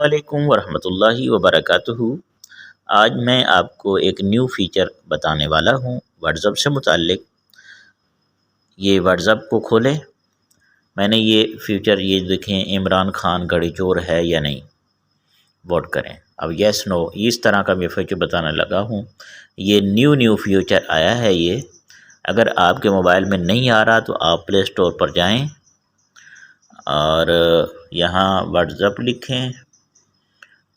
वालेकुम वरहमतुल्लाहि वबरकातुहू। आज मैं आपको एक न्यू फ़ीचर बताने वाला हूँ व्हाट्सएप से मुताल्लिक़। ये व्हाट्सएप को खोलें। मैंने ये फ़ीचर ये देखें, इमरान खान घड़ी चोर है या नहीं, वोट करें। अब येस नो इस तरह का मैं फ़ीचर बताने लगा हूँ। ये न्यू फ़ीचर आया है। ये अगर आपके मोबाइल में नहीं आ रहा तो आप प्ले स्टोर पर जाएँ और यहाँ व्हाट्सएप लिखें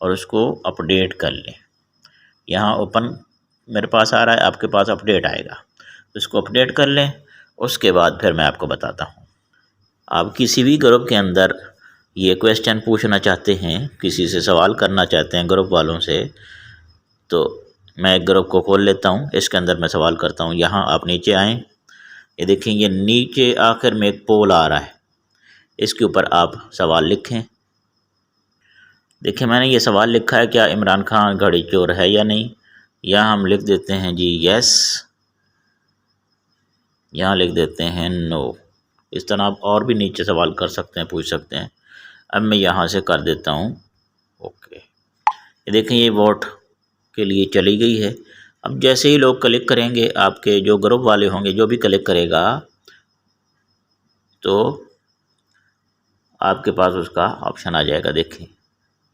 और उसको अपडेट कर लें। यहाँ ओपन मेरे पास आ रहा है, आपके पास अपडेट आएगा, तो इसको अपडेट कर लें। उसके बाद फिर मैं आपको बताता हूँ। आप किसी भी ग्रुप के अंदर ये क्वेश्चन पूछना चाहते हैं, किसी से सवाल करना चाहते हैं ग्रुप वालों से, तो मैं एक ग्रुप को खोल लेता हूँ। इसके अंदर मैं सवाल करता हूँ। यहाँ आप नीचे आएँ, ये देखें, ये नीचे आखिर में एक पोल आ रहा है, इसके ऊपर आप सवाल लिखें। देखिए मैंने ये सवाल लिखा है, क्या इमरान खान घड़ी चोर है या नहीं। यहाँ हम लिख देते हैं जी यस, यहाँ लिख देते हैं नो। इस तरह आप और भी नीचे सवाल कर सकते हैं, पूछ सकते हैं। अब मैं यहाँ से कर देता हूँ ओके। ये देखें, ये वोट के लिए चली गई है। अब जैसे ही लोग क्लिक करेंगे, आपके जो ग्रुप वाले होंगे, जो भी क्लिक करेगा तो आपके पास उसका ऑप्शन आ जाएगा। देखें,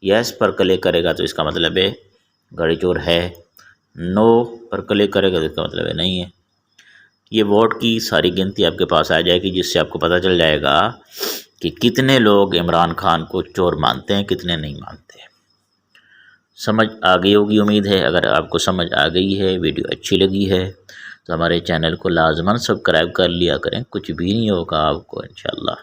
यस पर क्लिक करेगा तो इसका मतलब है घड़ी चोर है, नो पर क्लिक करेगा तो इसका मतलब है नहीं है। ये वोट की सारी गिनती आपके पास आ जाएगी, जिससे आपको पता चल जाएगा कि कितने लोग इमरान खान को चोर मानते हैं, कितने नहीं मानते। समझ आ गई होगी उम्मीद है। अगर आपको समझ आ गई है, वीडियो अच्छी लगी है, तो हमारे चैनल को लाजमन सब्सक्राइब कर लिया करें। कुछ भी नहीं होगा आपको इंशाअल्लाह।